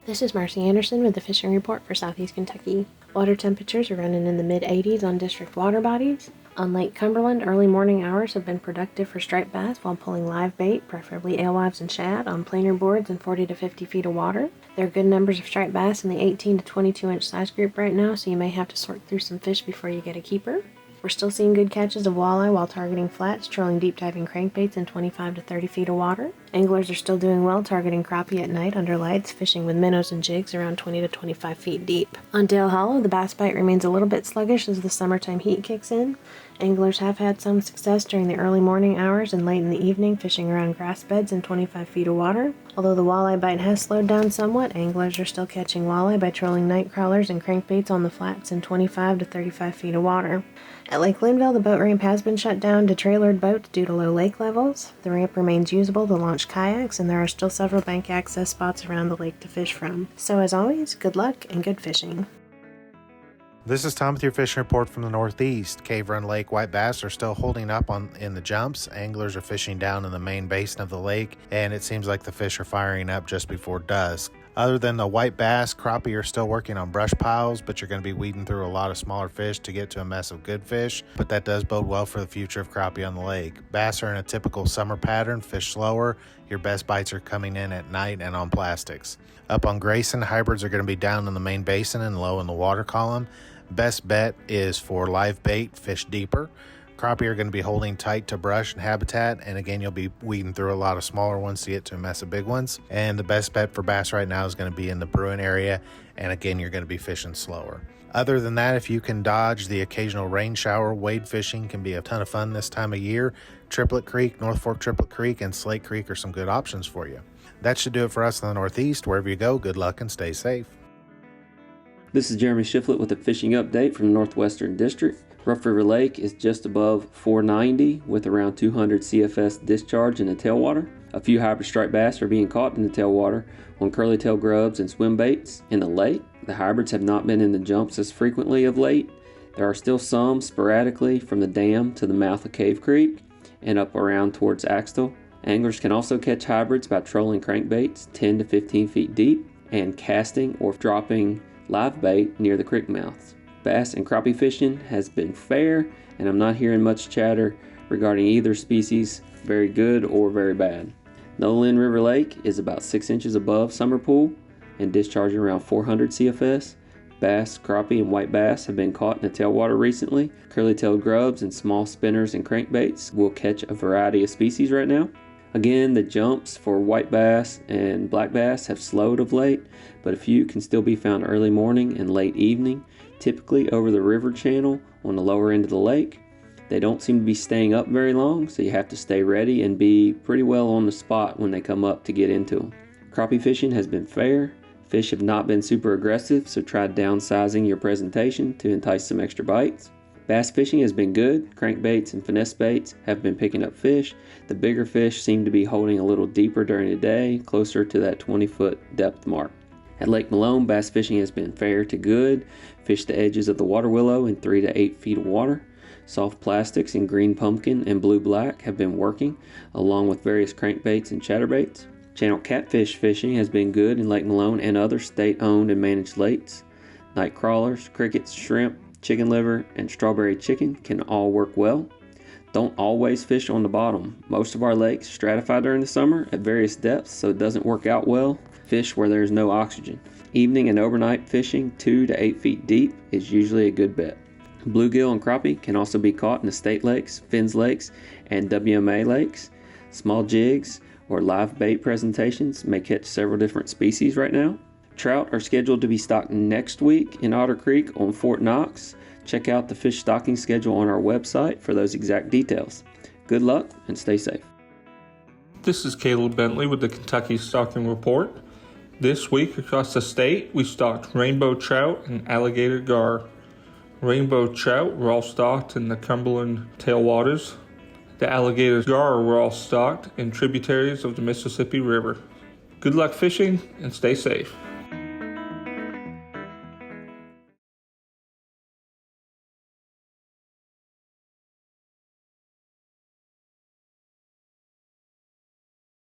This is Marcy Anderson with the Fishing Report for Southeast Kentucky. Water temperatures are running in the mid-80s on district water bodies. On Lake Cumberland, early morning hours have been productive for striped bass while pulling live bait, preferably alewives and shad, on planer boards in 40 to 50 feet of water. There are good numbers of striped bass in the 18 to 22 inch size group right now, so you may have to sort through some fish before you get a keeper. We're still seeing good catches of walleye while targeting flats, trolling deep diving crankbaits in 25 to 30 feet of water. Anglers are still doing well targeting crappie at night under lights, fishing with minnows and jigs around 20 to 25 feet deep. On Dale Hollow, the bass bite remains a little bit sluggish as the summertime heat kicks in. Anglers have had some success during the early morning hours and late in the evening fishing around grass beds in 25 feet of water. Although the walleye bite has slowed down somewhat, anglers are still catching walleye by trolling night crawlers and crankbaits on the flats in 25 to 35 feet of water. At Lake Linville, the boat ramp has been shut down to trailered boats due to low lake levels. The ramp remains usable to launch kayaks, and there are still several bank access spots around the lake to fish from. So as always, good luck and good fishing. This is Tom with your fishing report from the Northeast. Cave Run Lake white bass are still holding up in the jumps. Anglers are fishing down in the main basin of the lake, and it seems like the fish are firing up just before dusk. Other than the white bass, crappie are still working on brush piles, but you're going to be weeding through a lot of smaller fish to get to a mess of good fish, but that does bode well for the future of crappie on the lake. Bass are in a typical summer pattern, fish slower. Your best bites are coming in at night and on plastics. Up on Grayson, hybrids are going to be down in the main basin and low in the water column. Best bet is for live bait, fish deeper. Crappie are going to be holding tight to brush and habitat, and again, you'll be weeding through a lot of smaller ones to get to a mess of big ones. And the best bet for bass right now is going to be in the Bruin area, and again, you're going to be fishing slower. Other than that, if you can dodge the occasional rain shower, wade fishing can be a ton of fun this time of year. Triplet Creek, North Fork Triplet Creek, and Slate Creek are some good options for you. That should do it for us in the Northeast. Wherever you go, good luck and stay safe. This is Jeremy Shiflett with a fishing update from Northwestern District. Rough River Lake is just above 490 with around 200 CFS discharge in the tailwater. A few hybrid striped bass are being caught in the tailwater on curly-tail grubs and swim baits in the lake. The hybrids have not been in the jumps as frequently of late. There are still some sporadically from the dam to the mouth of Cave Creek and up around towards Axtell. Anglers can also catch hybrids by trolling crankbaits 10 to 15 feet deep and casting or dropping live bait near the creek mouths. Bass and crappie fishing has been fair, and I'm not hearing much chatter regarding either species very good or very bad. Nolan River Lake is about 6 inches above summer pool and discharging around 400 CFS. Bass, crappie, and white bass have been caught in the tailwater recently. Curly-tailed grubs and small spinners and crankbaits will catch a variety of species right now. Again, the jumps for white bass and black bass have slowed of late, but a few can still be found early morning and late evening, typically over the river channel on the lower end of the lake. They don't seem to be staying up very long, so you have to stay ready and be pretty well on the spot when they come up to get into them. Crappie fishing has been fair. Fish have not been super aggressive, so try downsizing your presentation to entice some extra bites. Bass fishing has been good. Crankbaits and finesse baits have been picking up fish. The bigger fish seem to be holding a little deeper during the day, closer to that 20-foot depth mark. At Lake Malone, bass fishing has been fair to good. Fish the edges of the water willow in 3 to 8 feet of water. Soft plastics in green pumpkin and blue black have been working, along with various crankbaits and chatterbaits. Channel catfish fishing has been good in Lake Malone and other state-owned and managed lakes. Night crawlers, crickets, shrimp, chicken liver, and strawberry chicken can all work well. Don't always fish on the bottom. Most of our lakes stratify during the summer at various depths, so it doesn't work out well. Fish where there's no oxygen. Evening and overnight fishing 2 to 8 feet deep is usually a good bet. Bluegill and crappie can also be caught in the state lakes, Finns Lakes, and WMA lakes. Small jigs or live bait presentations may catch several different species right now. Trout are scheduled to be stocked next week in Otter Creek on Fort Knox. Check out the fish stocking schedule on our website for those exact details. Good luck and stay safe. This is Caleb Bentley with the Kentucky Stocking Report. This week across the state, we stocked rainbow trout and alligator gar. Rainbow trout were all stocked in the Cumberland tailwaters. The alligator gar were all stocked in tributaries of the Mississippi River. Good luck fishing and stay safe.